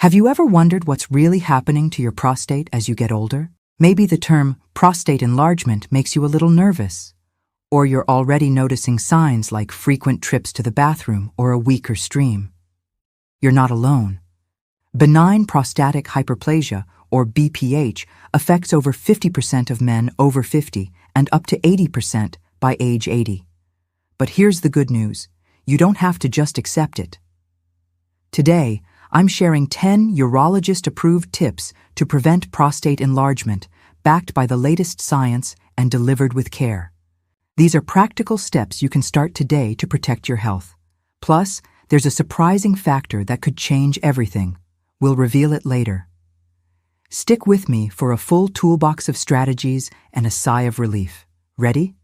Have you ever wondered what's really happening to your prostate as you get older? Maybe the term prostate enlargement makes you a little nervous. Or you're already noticing signs like frequent trips to the bathroom or a weaker stream. You're not alone. Benign prostatic hyperplasia, or BPH, affects over 50% of men over 50 and up to 80% by age 80. But here's the good news. You don't have to just accept it. Today, I'm sharing 10 urologist-approved tips to prevent prostate enlargement, backed by the latest science and delivered with care. These are practical steps you can start today to protect your health. Plus, there's a surprising factor that could change everything. We'll reveal it later. Stick with me for a full toolbox of strategies and a sigh of relief. Ready?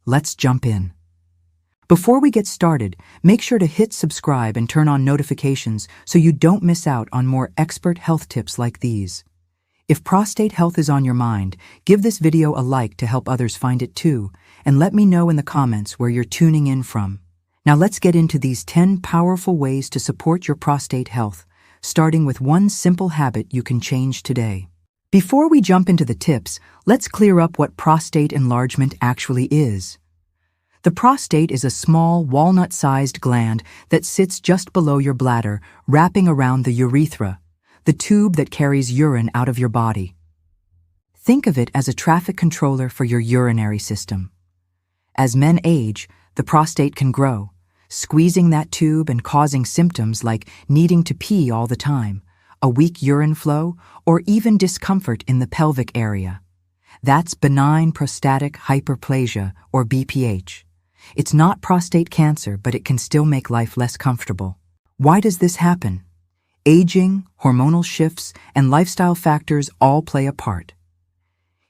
Let's jump in. Before we get started, make sure to hit subscribe and turn on notifications so you don't miss out on more expert health tips like these. If prostate health is on your mind, give this video a like to help others find it too, and let me know in the comments where you're tuning in from. Now let's get into these 10 powerful ways to support your prostate health, starting with one simple habit you can change today. Before we jump into the tips, let's clear up what prostate enlargement actually is. The prostate is a small, walnut-sized gland that sits just below your bladder, wrapping around the urethra, the tube that carries urine out of your body. Think of it as a traffic controller for your urinary system. As men age, the prostate can grow, squeezing that tube and causing symptoms like needing to pee all the time, a weak urine flow, or even discomfort in the pelvic area. That's benign prostatic hyperplasia, or BPH. It's not prostate cancer, but it can still make life less comfortable. Why does this happen? Aging, hormonal shifts, and lifestyle factors all play a part.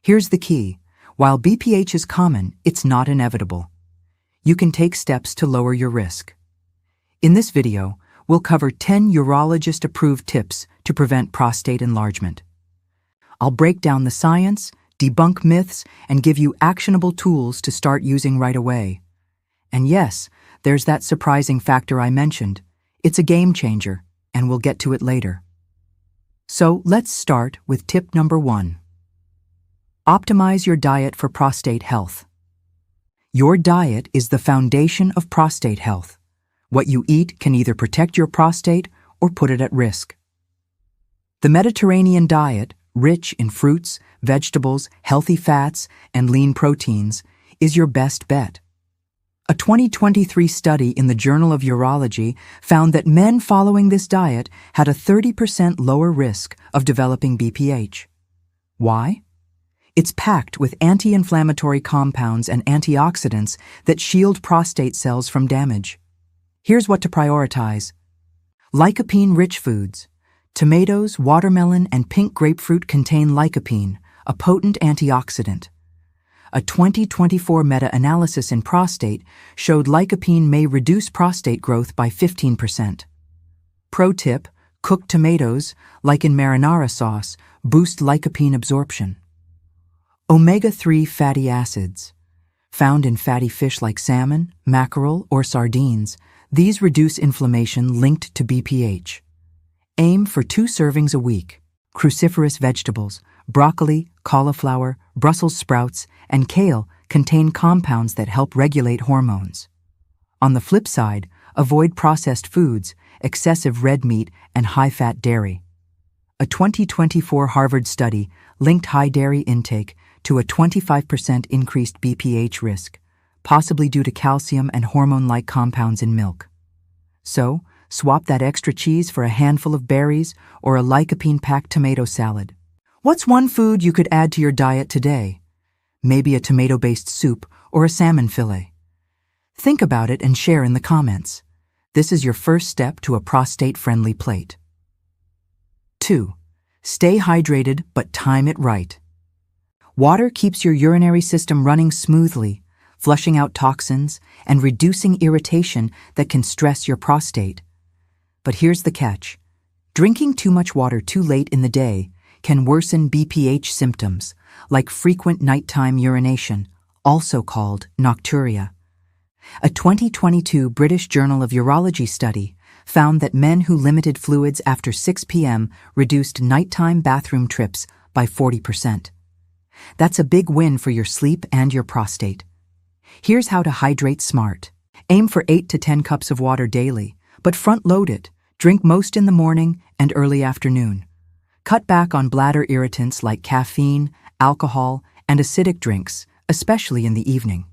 Here's the key. While BPH is common, it's not inevitable. You can take steps to lower your risk. In this video, we'll cover 10 urologist-approved tips to prevent prostate enlargement. I'll break down the science, debunk myths, and give you actionable tools to start using right away. And yes, there's that surprising factor I mentioned. It's a game changer, and we'll get to it later. So let's start with tip number 1. Optimize your diet for prostate health. Your diet is the foundation of prostate health. What you eat can either protect your prostate or put it at risk. The Mediterranean diet, rich in fruits, vegetables, healthy fats, and lean proteins, is your best bet. A 2023 study in the Journal of Urology found that men following this diet had a 30% lower risk of developing BPH. Why? It's packed with anti-inflammatory compounds and antioxidants that shield prostate cells from damage. Here's what to prioritize. Lycopene-rich foods. Tomatoes, watermelon, and pink grapefruit contain lycopene, a potent antioxidant. A 2024 meta-analysis in prostate showed lycopene may reduce prostate growth by 15%. Pro tip, cooked tomatoes, like in marinara sauce, boost lycopene absorption. Omega-3 fatty acids. Found in fatty fish like salmon, mackerel, or sardines, these reduce inflammation linked to BPH. Aim for 2 servings a week. Cruciferous vegetables, broccoli, cauliflower, Brussels sprouts, and kale contain compounds that help regulate hormones. On the flip side, avoid processed foods, excessive red meat, and high-fat dairy. A 2024 Harvard study linked high dairy intake to a 25% increased BPH risk, possibly due to calcium and hormone-like compounds in milk. So, swap that extra cheese for a handful of berries or a lycopene-packed tomato salad. What's one food you could add to your diet today? Maybe a tomato-based soup or a salmon fillet. Think about it and share in the comments. This is your first step to a prostate-friendly plate. 2. Stay hydrated, but time it right. Water keeps your urinary system running smoothly, flushing out toxins and reducing irritation that can stress your prostate. But here's the catch. Drinking too much water too late in the day can worsen BPH symptoms, like frequent nighttime urination, also called nocturia. A 2022 British Journal of Urology study found that men who limited fluids after 6 p.m. reduced nighttime bathroom trips by 40%. That's a big win for your sleep and your prostate. Here's how to hydrate smart. Aim for 8 to 10 cups of water daily, but front-load it. Drink most in the morning and early afternoon. Cut back on bladder irritants like caffeine, alcohol, and acidic drinks, especially in the evening.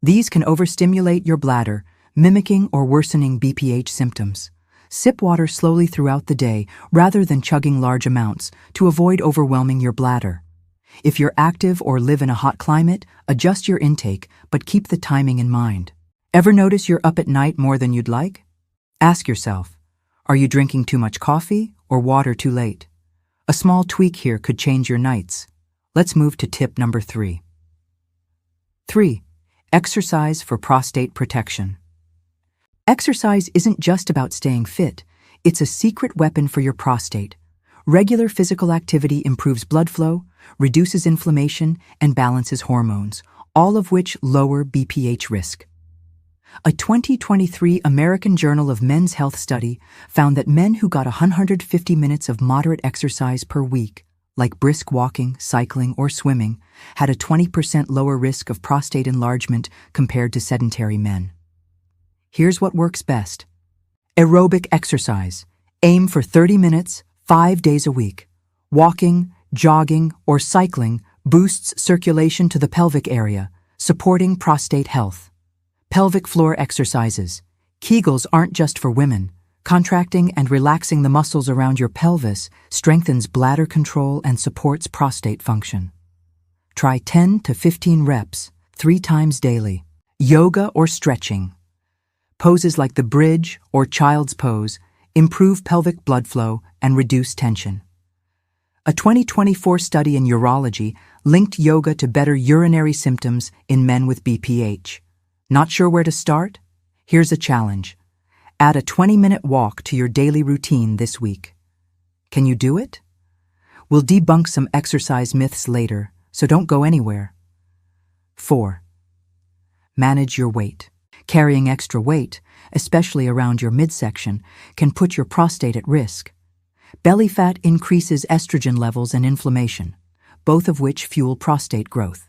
These can overstimulate your bladder, mimicking or worsening BPH symptoms. Sip water slowly throughout the day rather than chugging large amounts to avoid overwhelming your bladder. If you're active or live in a hot climate, adjust your intake, but keep the timing in mind. Ever notice you're up at night more than you'd like? Ask yourself, are you drinking too much coffee or water too late? A small tweak here could change your nights. Let's move to tip number 3. 3. Exercise for prostate protection. Exercise isn't just about staying fit, it's a secret weapon for your prostate. Regular physical activity improves blood flow, reduces inflammation, and balances hormones, all of which lower BPH risk. A 2023 American Journal of Men's Health study found that men who got 150 minutes of moderate exercise per week, like brisk walking, cycling, or swimming, had a 20% lower risk of prostate enlargement compared to sedentary men. Here's what works best. Aerobic exercise. Aim for 30 minutes, 5 days a week. Walking, jogging, or cycling boosts circulation to the pelvic area, supporting prostate health. Pelvic floor exercises. Kegels aren't just for women. Contracting and relaxing the muscles around your pelvis strengthens bladder control and supports prostate function. Try 10 to 15 reps, 3 times daily. Yoga or stretching. Poses like the bridge or child's pose improve pelvic blood flow and reduce tension. A 2024 study in urology linked yoga to better urinary symptoms in men with BPH. Not sure where to start? Here's a challenge. Add a 20-minute walk to your daily routine this week. Can you do it? We'll debunk some exercise myths later, so don't go anywhere. 4. Manage your weight. Carrying extra weight, especially around your midsection, can put your prostate at risk. Belly fat increases estrogen levels and inflammation, both of which fuel prostate growth.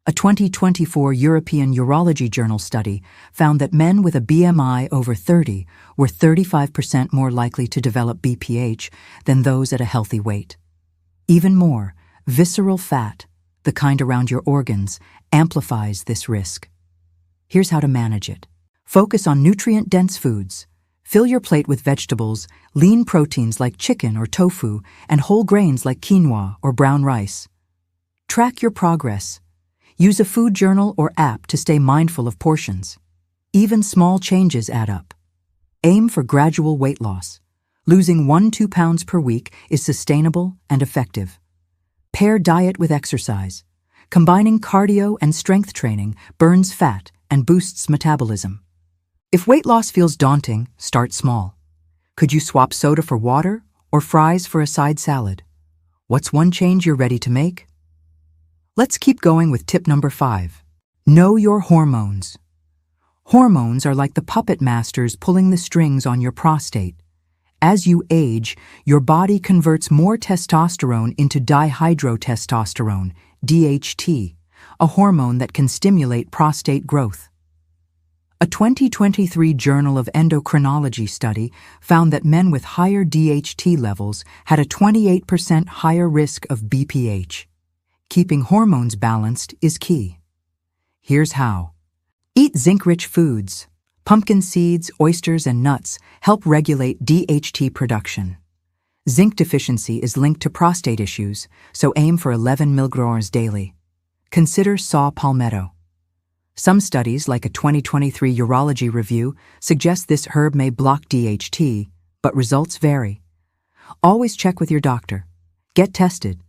A 2024 European Urology Journal study found that men with a BMI over 30 were 35% more likely to develop BPH than those at a healthy weight. Even more, visceral fat, the kind around your organs, amplifies this risk. Here's how to manage it. Focus on nutrient-dense foods. Fill your plate with vegetables, lean proteins like chicken or tofu, and whole grains like quinoa or brown rice. Track your progress. Use a food journal or app to stay mindful of portions. Even small changes add up. Aim for gradual weight loss. Losing 1-2 pounds per week is sustainable and effective. Pair diet with exercise. Combining cardio and strength training burns fat and boosts metabolism. If weight loss feels daunting, start small. Could you swap soda for water or fries for a side salad? What's one change you're ready to make? Let's keep going with tip number 5. Know your hormones. Hormones are like the puppet masters pulling the strings on your prostate. As you age, your body converts more testosterone into dihydrotestosterone, DHT, a hormone that can stimulate prostate growth. A 2023 Journal of Endocrinology study found that men with higher DHT levels had a 28% higher risk of BPH. Keeping hormones balanced is key. Here's how. Eat zinc-rich foods. Pumpkin seeds, oysters, and nuts help regulate DHT production. Zinc deficiency is linked to prostate issues, so aim for 11 mg daily. Consider saw palmetto. Some studies, like a 2023 Urology review, suggest this herb may block DHT, but results vary. Always check with your doctor. Get tested.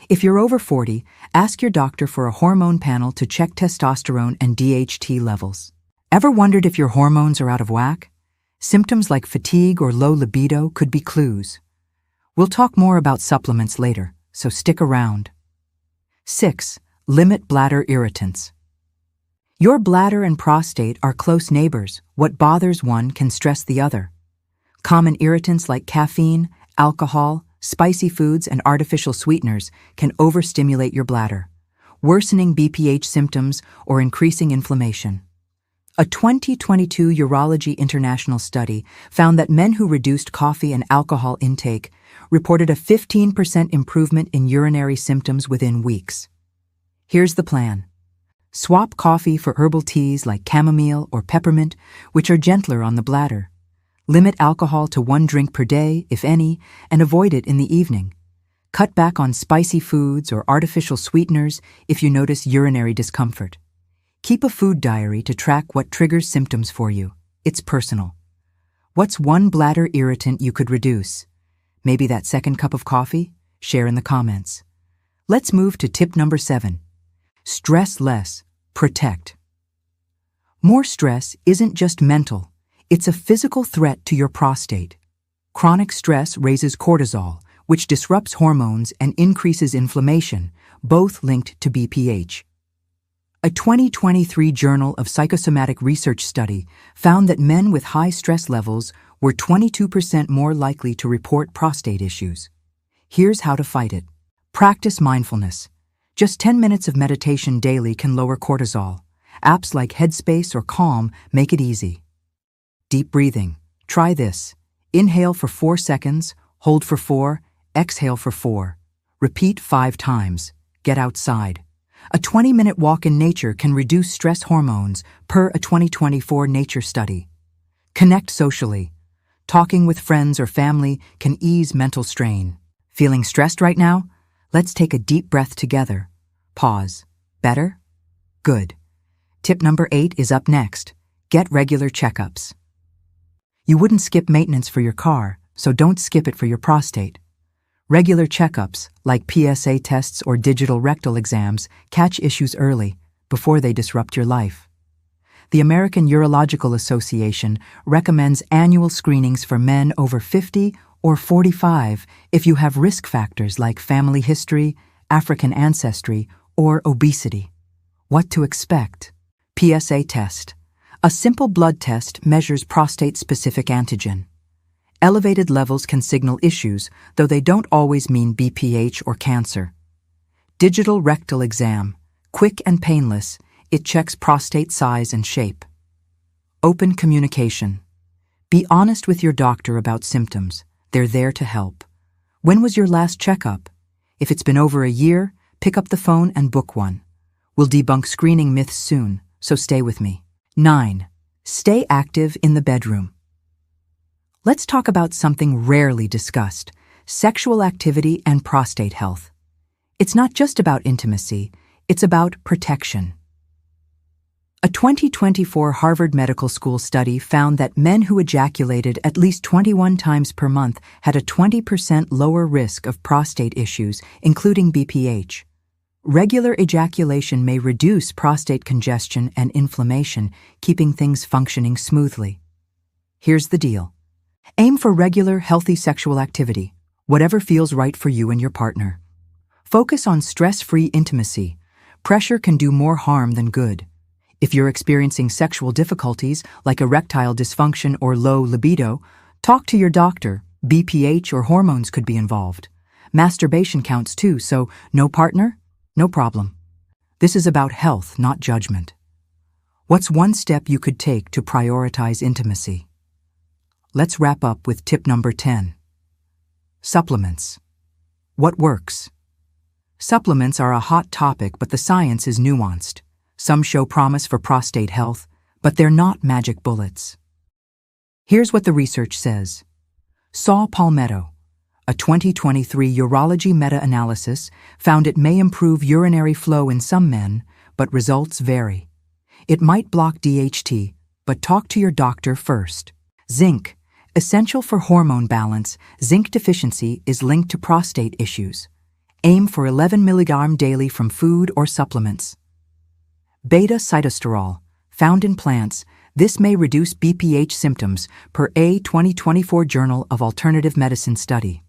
If you're over 40, ask your doctor for a hormone panel to check testosterone and DHT levels. Ever wondered if your hormones are out of whack? Symptoms like fatigue or low libido could be clues. We'll talk more about supplements later, so stick around. 6. Limit bladder irritants. Your bladder and prostate are close neighbors. What bothers one can stress the other. Common irritants like caffeine, alcohol, spicy foods, and artificial sweeteners can overstimulate your bladder, worsening BPH symptoms or increasing inflammation. A 2022 Urology International study found that men who reduced coffee and alcohol intake reported a 15% improvement in urinary symptoms within weeks. Here's the plan. Swap coffee for herbal teas like chamomile or peppermint, which are gentler on the bladder. Limit alcohol to 1 drink per day, if any, and avoid it in the evening. Cut back on spicy foods or artificial sweeteners if you notice urinary discomfort. Keep a food diary to track what triggers symptoms for you. It's personal. What's one bladder irritant you could reduce? Maybe that second cup of coffee? Share in the comments. Let's move to tip number 7. Stress less, protect. More stress isn't just mental. It's a physical threat to your prostate. Chronic stress raises cortisol, which disrupts hormones and increases inflammation, both linked to BPH. A 2023 Journal of Psychosomatic Research study found that men with high stress levels were 22% more likely to report prostate issues. Here's how to fight it. Practice mindfulness. Just 10 minutes of meditation daily can lower cortisol. Apps like Headspace or Calm make it easy. Deep breathing. Try this. Inhale for 4 seconds, hold for 4, exhale for 4. Repeat 5 times. Get outside. A 20-minute walk in nature can reduce stress hormones, per a 2024 Nature study. Connect socially. Talking with friends or family can ease mental strain. Feeling stressed right now? Let's take a deep breath together. Pause. Better? Good. Tip number 8 is up next. Get regular checkups. You wouldn't skip maintenance for your car, so don't skip it for your prostate. Regular checkups, like PSA tests or digital rectal exams, catch issues early, before they disrupt your life. The American Urological Association recommends annual screenings for men over 50 or 45 if you have risk factors like family history, African ancestry, or obesity. What to expect? PSA test. A simple blood test measures prostate-specific antigen. Elevated levels can signal issues, though they don't always mean BPH or cancer. Digital rectal exam. Quick and painless, it checks prostate size and shape. Open communication. Be honest with your doctor about symptoms. They're there to help. When was your last checkup? If it's been over a year, pick up the phone and book one. We'll debunk screening myths soon, so stay with me. 9. Stay active in the bedroom. Let's talk about something rarely discussed: sexual activity and prostate health. It's not just about intimacy, it's about protection. A 2024 Harvard Medical School study found that men who ejaculated at least 21 times per month had a 20% lower risk of prostate issues, including BPH. Regular ejaculation may reduce prostate congestion and inflammation, keeping things functioning smoothly. Here's the deal. Aim for regular, healthy sexual activity, whatever feels right for you and your partner. Focus on stress-free intimacy. Pressure can do more harm than good. If you're experiencing sexual difficulties like erectile dysfunction or low libido, talk to your doctor. BPH or hormones could be involved. Masturbation counts too, so no partner? No problem. This is about health, not judgment. What's one step you could take to prioritize intimacy? Let's wrap up with tip number 10. Supplements. What works? Supplements are a hot topic, but the science is nuanced. Some show promise for prostate health, but they're not magic bullets. Here's what the research says. Saw Palmetto. A 2023 urology meta-analysis found it may improve urinary flow in some men, but results vary. It might block DHT, but talk to your doctor first. Zinc. Essential for hormone balance, zinc deficiency is linked to prostate issues. Aim for 11 mg daily from food or supplements. Beta-sitosterol. Found in plants, this may reduce BPH symptoms, per a 2024 Journal of Alternative Medicine study.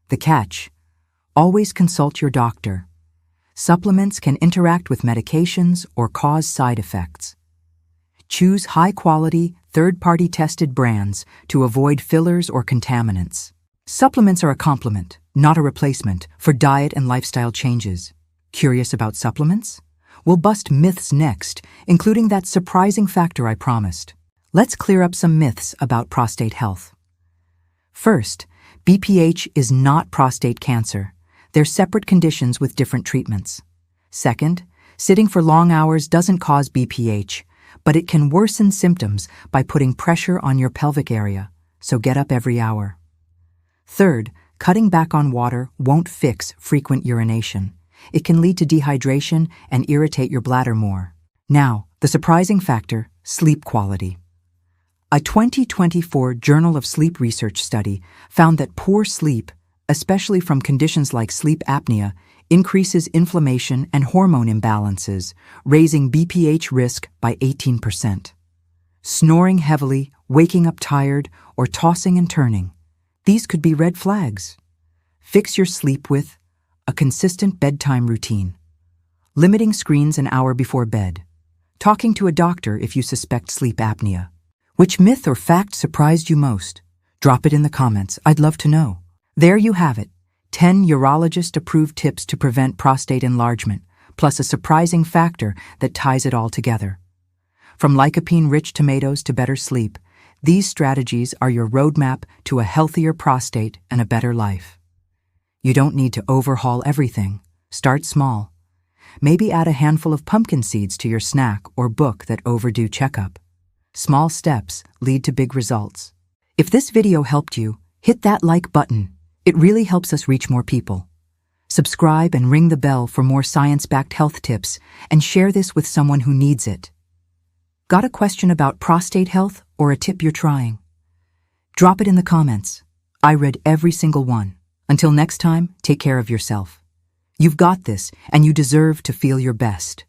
The catch: always consult your doctor. Supplements can interact with medications or cause side effects. Choose high-quality, third-party tested brands to avoid fillers or contaminants. Supplements are a complement, not a replacement, for diet and lifestyle changes. Curious about supplements? We'll bust myths next, including that surprising factor I promised. Let's clear up some myths about prostate health. First, BPH is not prostate cancer. They're separate conditions with different treatments. Second, sitting for long hours doesn't cause BPH, but it can worsen symptoms by putting pressure on your pelvic area, so get up every hour. Third, cutting back on water won't fix frequent urination. It can lead to dehydration and irritate your bladder more. Now, the surprising factor, sleep quality. A 2024 Journal of Sleep Research study found that poor sleep, especially from conditions like sleep apnea, increases inflammation and hormone imbalances, raising BPH risk by 18%. Snoring heavily, waking up tired, or tossing and turning. These could be red flags. Fix your sleep with a consistent bedtime routine, limiting screens an hour before bed, talking to a doctor if you suspect sleep apnea. Which myth or fact surprised you most? Drop it in the comments. I'd love to know. There you have it. 10 urologist-approved tips to prevent prostate enlargement, plus a surprising factor that ties it all together. From lycopene-rich tomatoes to better sleep, these strategies are your roadmap to a healthier prostate and a better life. You don't need to overhaul everything. Start small. Maybe add a handful of pumpkin seeds to your snack or book that overdue checkup. Small steps lead to big results. If this video helped you, hit that like button. It really helps us reach more people. Subscribe and ring the bell for more science-backed health tips, and share this with someone who needs it. Got a question about prostate health or a tip you're trying? Drop it in the comments. I read every single one. Until next time, take care of yourself. You've got this, and you deserve to feel your best.